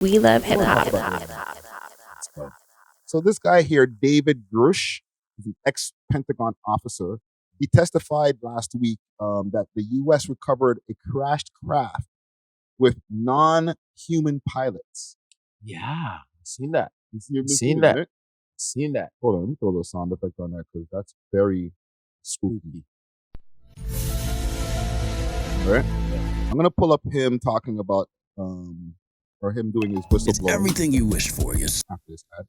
We love hip hop. So this guy here, David Grush, is an ex-Pentagon officer. He testified last week that the U.S. recovered a crashed craft with non-human pilots. Yeah, seen that. You've Seen that. right? Seen that. Hold on, let me throw a little sound effect on that because that's very spooky. All right? I'm going to pull up him talking about, or him doing his whistleblowing. It's everything you wish for, yes. After this ad.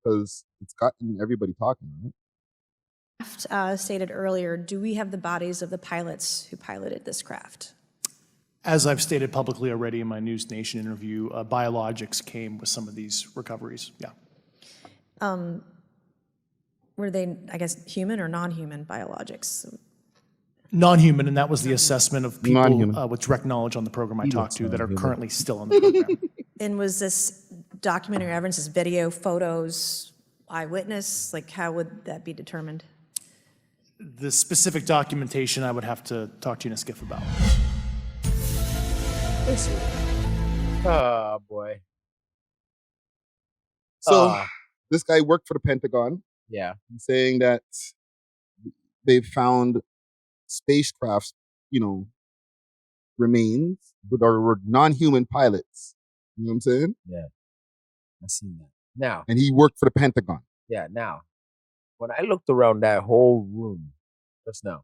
Because it's gotten everybody talking, right? Stated earlier, do we have the bodies of the pilots who piloted this craft? As I've stated publicly already in my News Nation interview, biologics came with some of these recoveries. Yeah. Were they, I guess, human or non-human biologics? Non-human, and that was the assessment of people Non-human. with direct knowledge on the program I talked to that are currently still on the program. And was this documentary evidence, this video, photos, eyewitness? Like, how would that be determined? The specific documentation I would have to talk to you in a skiff about. Oh, boy. So this guy worked for the Pentagon. Yeah. He's saying that they've found spacecrafts, remains with our non-human pilots. You know what I'm saying? Yeah. I seen that. Now. And he worked for the Pentagon. Yeah, now. When I looked around that whole room just now,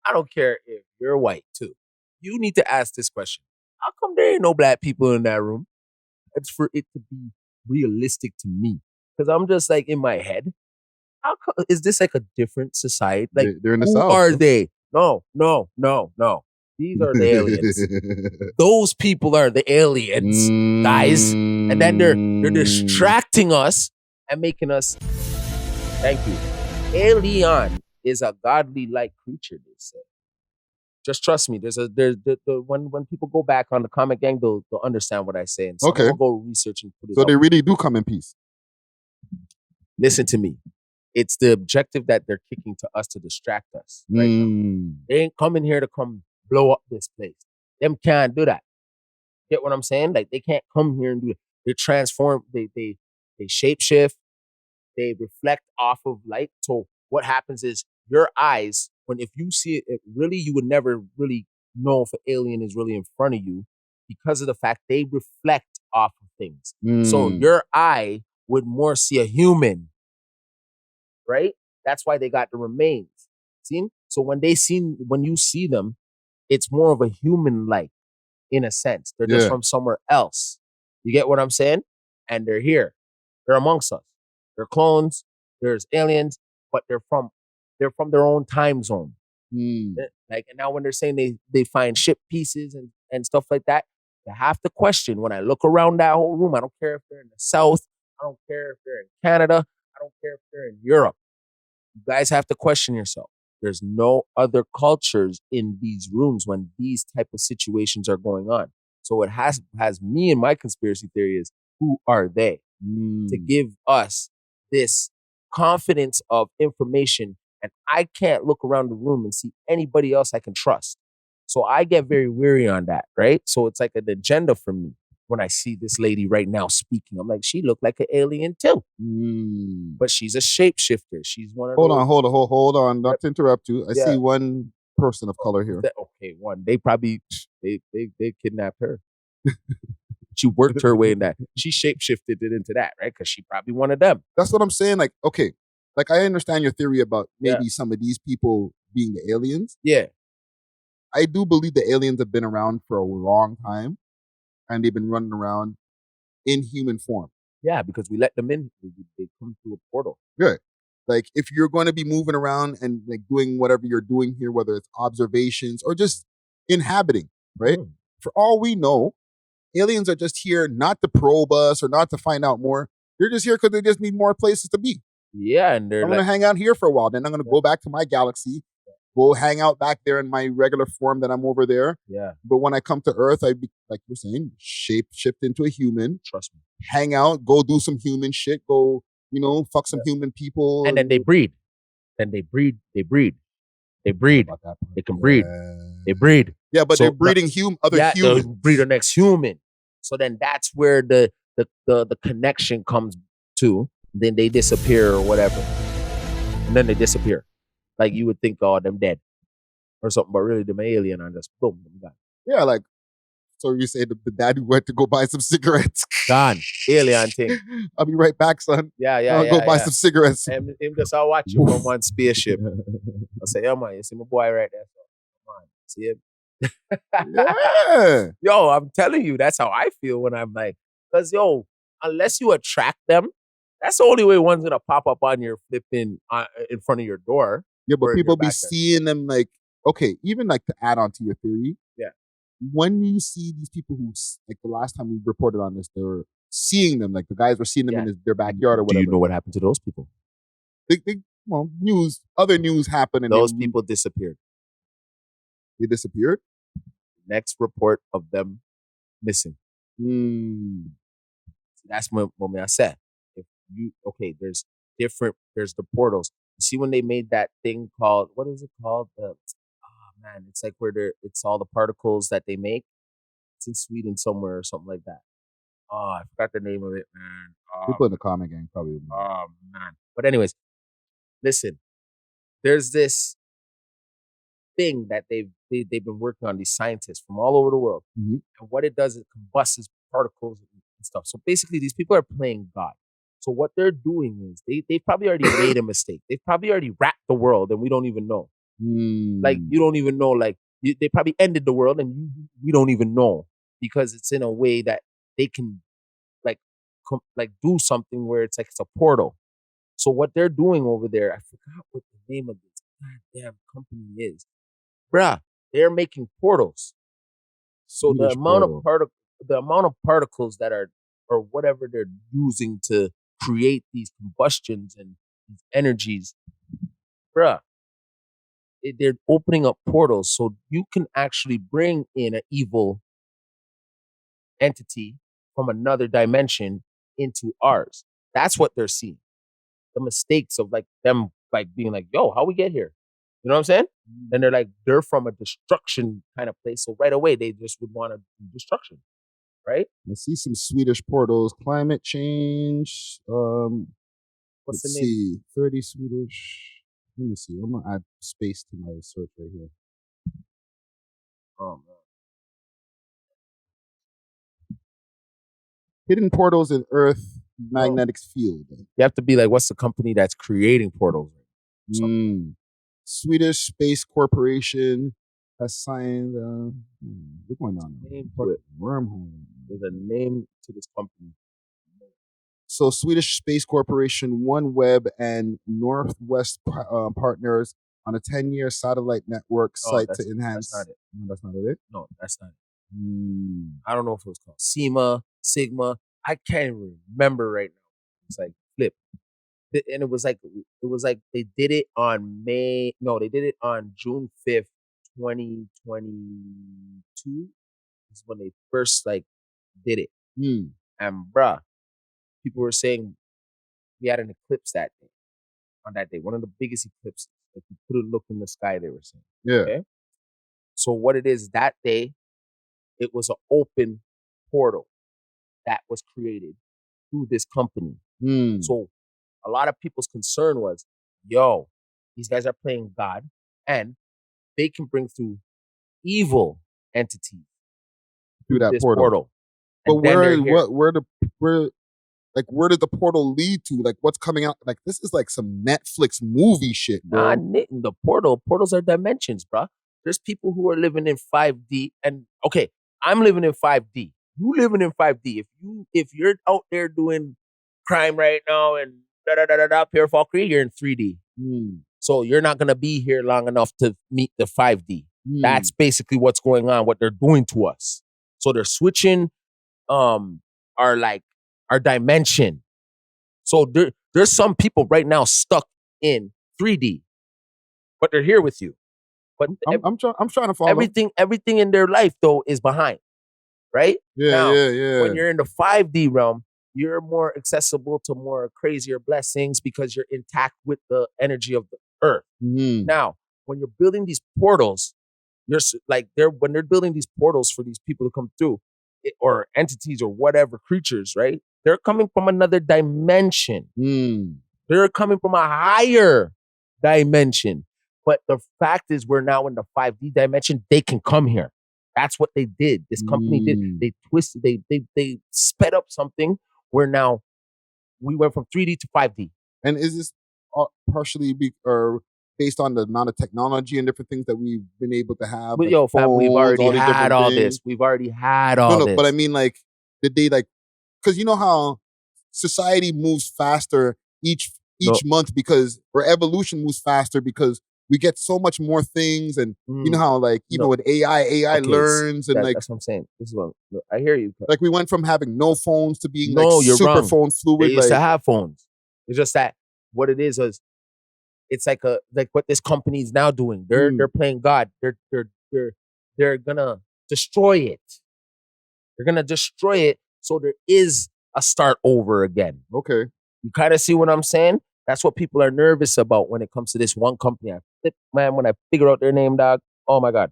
I don't care if you're white too. You need to ask this question. How come there ain't no black people in that room? It's for it to be realistic to me. Because I'm just like in my head, how come, is this like a different society? Like, they're in the who South. are they? No. These are the aliens. Those people are the aliens, guys. And then they're distracting us and making us. Thank you. Alien is a godly-like creature, they say. Just trust me. When people go back on the Comic Gang, they'll understand what I say. And Okay. Will go research and put it So up. they really do come in peace. Listen to me. It's the objective that they're kicking to us to distract us. Right now. They ain't coming here to come blow up this place. Them can't do that. Get what I'm saying? Like, they can't come here and do it. They transform. They shapeshift. They reflect off of light. So what happens is your eyes, if you see it, really, you would never really know if an alien is really in front of you because of the fact they reflect off of things. So your eye would more see a human, right? That's why they got the remains. See? So when you see them, it's more of a human-like, in a sense. They're just from somewhere else. You get what I'm saying? And they're here. They're amongst us. They're clones. There's aliens, but they're from their own time zone. Like, and now when they're saying they find ship pieces and stuff like that, you have to question. When I look around that whole room, I don't care if they're in the South. I don't care if they're in Canada. I don't care if they're in Europe. You guys have to question yourself. There's no other cultures in these rooms when these type of situations are going on. So what has me and my conspiracy theory is, who are they to give us this confidence of information? And I can't look around the room and see anybody else I can trust. So I get very weary on that, right? So it's like an agenda for me. When I see this lady right now speaking, I'm like, she looked like an alien too. But she's a shapeshifter. She's one of Hold on. Not to interrupt you. I see one person of color here. Okay, one. They probably they kidnapped her. She worked her way in that. She shapeshifted it into that, right? Because she probably one of them. That's what I'm saying. Like, okay, like I understand your theory about maybe some of these people being the aliens. Yeah. I do believe the aliens have been around for a long time. And they've been running around in human form. Yeah, because we let them in. They come through a portal. Good. Like, if you're going to be moving around and like doing whatever you're doing here, whether it's observations or just inhabiting, right? For all we know, aliens are just here not to probe us or not to find out more. They're just here because they just need more places to be. Yeah, and I'm going to hang out here for a while. Then I'm going to go back to my galaxy. We'll hang out back there in my regular form that I'm over there. Yeah. But when I come to Earth, I be, like you're saying, shift into a human. Trust me. Hang out, go do some human shit, go, fuck some human people. And then they breed. They breed. They breed. About that part. They can breed. Yeah. They breed. Yeah, but So they're breeding other They'll humans. breed the next human. So then that's where the connection comes to. Then they disappear or whatever. And then they disappear. Like you would think, oh, them dead or something, but really them alien and just boom, them gone. Yeah, like, so you say the dad who went to go buy some cigarettes. Gone. Alien thing. I'll be right back, son. Yeah, I'll go buy some cigarettes. And him just I'll watch you from one spaceship. I say, yeah, man, you see my boy right there. Come on, see him? Yeah. Yo, I'm telling you, that's how I feel when I'm like, because yo, unless you attract them, that's the only way one's gonna pop up on your flipping in front of your door. Yeah, but or in people your be backyard. seeing them like, okay, even like to add on to your theory. Yeah. When you see these people who, like the last time we reported on this, they were seeing them, like the guys were seeing them Yeah. in their backyard or Do whatever. you know what happened to those people? Well, other news happened and Those people disappeared. they disappeared. Next report of them missing. That's what I said. If you there's the portals. You see when they made that thing called, what is it called? It's like where it's all the particles that they make. It's in Sweden somewhere or something like that. Oh, I forgot the name of it, man. People in the comment gang probably. Oh man. But anyways, listen. There's this thing that they've been working on, these scientists from all over the world. Mm-hmm. And what it does is combusts particles and stuff. So basically these people are playing God. So what they're doing is they've probably already made a mistake. They've probably already wrapped the world and we don't even know. Like you don't even know, like they probably ended the world and we don't even know, because it's in a way that they can like do something where it's like it's a portal. So what they're doing over there, I forgot what the name of this goddamn company is. Bruh, they're making portals. So the amount of particles that are, or whatever they're using to create these combustions and these energies, bruh, they're opening up portals so you can actually bring in an evil entity from another dimension into ours. That's what they're seeing. The mistakes of like them like being like, yo, how we get here? You know what I'm saying? And they're from a destruction kind of place. So right away they just would want to do destruction. Right? I see some Swedish portals. Climate change. What's the let's name? see. 30 Swedish. Let me see. I'm gonna add space to my search right here. Oh man. Hidden portals in Earth magnetic field. You have to be like, what's the company that's creating portals? Swedish Space Corporation has signed. What's going on? Name to it. Wormhole. There's a name to this company. So Swedish Space Corporation, OneWeb, and Northwest partners on a 10-year satellite network site to enhance. That's not it. No, that's not it. No, that's not it. I don't know if it was called Sigma. I can't even remember right now. It's like flip. And it was like they did it on they did it on June 5th, 2022. Is when they first like did it. And bruh, people were saying we had an eclipse that day. On that day, one of the biggest eclipses. If you couldn't look in the sky, they were saying. Yeah. Okay? So what it is that day, it was an open portal that was created through this company. So a lot of people's concern was, yo, these guys are playing God and they can bring through evil entities through that this portal. But And where did the portal lead to? Like what's coming out? Like this is like some Netflix movie shit, bro. The portals are dimensions, bro. There's people who are living in 5D, and okay, I'm living in 5D. You living in 5D. If you're out there doing crime right now and Pure Falkery, you're in 3D. So you're not gonna be here long enough to meet the 5D. That's basically what's going on. What they're doing to us. So they're switching, our dimension. So there's some people right now stuck in 3D, but they're here with you. But I'm trying to follow. Everything in their life though is behind, right? Yeah. When you're in the 5D realm, you're more accessible to more crazier blessings because you're intact with the energy of the earth. Now, when you're building these portals, when they're building these portals for these people to come through, or entities or whatever creatures, right? They're coming from another dimension. They're coming from a higher dimension. But the fact is, we're now in the 5D dimension. They can come here. That's what they did. This company did. They twisted. They sped up something where now we went from 3D to 5D. And is this partially or based on the amount of technology and different things that we've been able to have? But like fam, we've phones, already these had different all things? this. We've already had all this. But I mean, like, did they because you know how society moves faster each month or evolution moves faster because we get so much more things, and you know how even with AI learns and that's what I'm saying. This is what I hear you. Like we went from having no phones to being you're super wrong. phone fluid. They used to have phones. It's just that what it is it's like what this company is now doing. They're playing God. They're gonna destroy it. They're gonna destroy it. So there is a start over again. Okay. You kind of see what I'm saying? That's what people are nervous about when it comes to this one company. When I figure out their name, dog, oh my God.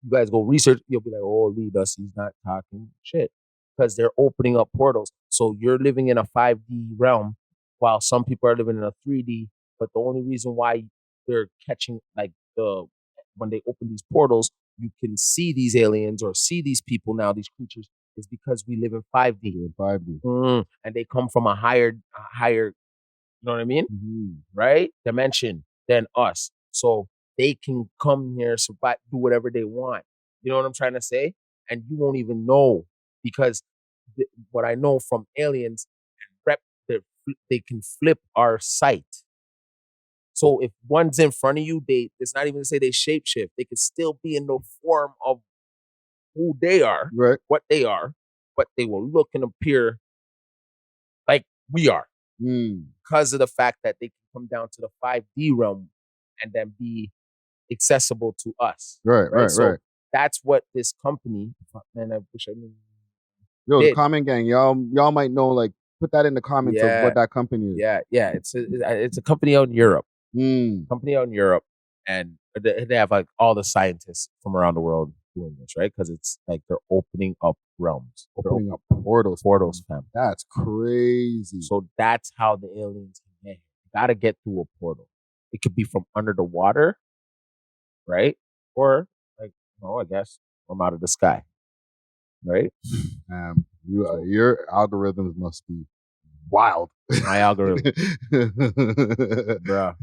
You guys go research, you'll be like, oh, Lee Dusty's not talking shit. Because they're opening up portals. So you're living in a 5D realm while some people are living in a 3D. But the only reason why they're catching, when they open these portals, you can see these aliens or see these people now, these creatures, is because we live in 5D. And they come from a higher, you know what I mean? Right? Dimension than us. So they can come here, survive, do whatever they want. You know what I'm trying to say? And you won't even know because what I know from aliens, they can flip our sight. So if one's in front of you, it's not even to say they shapeshift. They could still be in the form of who they are, right? What they are, but they will look and appear like we are. Because of the fact that they can come down to the 5D realm and then be accessible to us. Right. So that's what this company, man, I wish I knew. Yo, the comment gang, y'all might know, like, put that in the comments of what that company is. Yeah. It's a company out in Europe. Company out in Europe. And they have like all the scientists from around the world doing this, right? Because it's like they're opening up realms. Opening up portals, fam. That's crazy. So that's how the aliens can get here. You gotta get through a portal. It could be from under the water, right? Or I guess from out of the sky, right? Your algorithms must be wild. My algorithm, bro.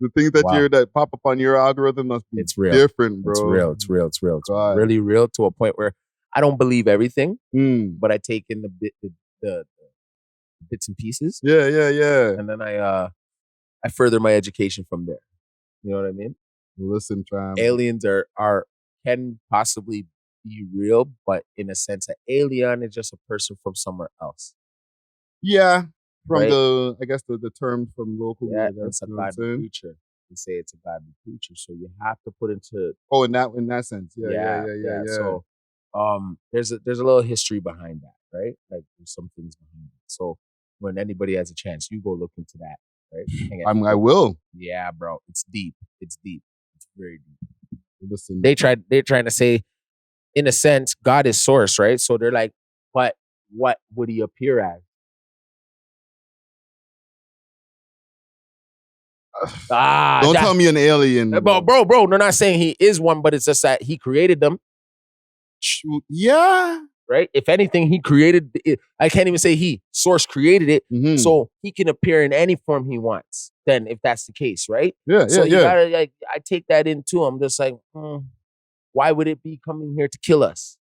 The things that pop up on your algorithm must be different, bro. It's real. It's really real to a point where I don't believe everything, but I take in the bits and pieces. Yeah. And then I further my education from there. You know what I mean? Listen, fam. Aliens can possibly be real, but in a sense, an alien is just a person from somewhere else. Yeah. From the term from local. Yeah, it's a godly creature. You say it's a godly creature, so you have to put into. Oh, in that sense, yeah. So, there's a little history behind that, right? Like there's some things behind it. So when anybody has a chance, you go look into that, right? I will. Yeah, bro, it's deep. It's very deep. Listen, they're trying to say, in a sense, God is source, right? So they're like, but what would he appear as? Don't tell me an alien. Bro, they're not saying he is one, but it's just that he created them. Yeah. Right? If anything, he created it. I can't even say Source created it. So he can appear in any form he wants, then if that's the case, right? Yeah, so you gotta, I take that into I'm just like, why would it be coming here to kill us?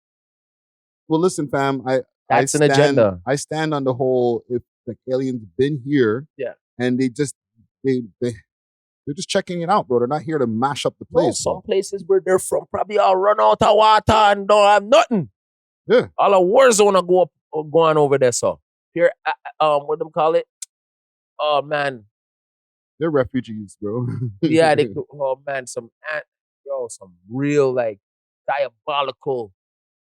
Well, listen, fam, That's an agenda. I stand on the whole, if like aliens been here, and they're just checking it out, bro. They're not here to mash up the place. Some places where they're from probably all run out of water and don't have nothing. Yeah. All a war zone go on over there, so. Here, what them call it? Oh, man. They're refugees, bro. Yeah, some real, like, diabolical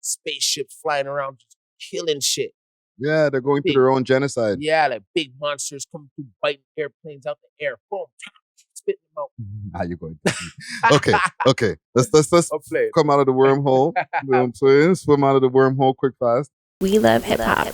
spaceships flying around just killing shit. Yeah, they're going through their own genocide. Yeah, like big monsters coming through, biting airplanes out the air. Boom. spit them out. How you going to see? Okay. Let's I'll play it. come out of the wormhole. You know what I'm saying? Swim out of the wormhole quick fast. We love hip hop.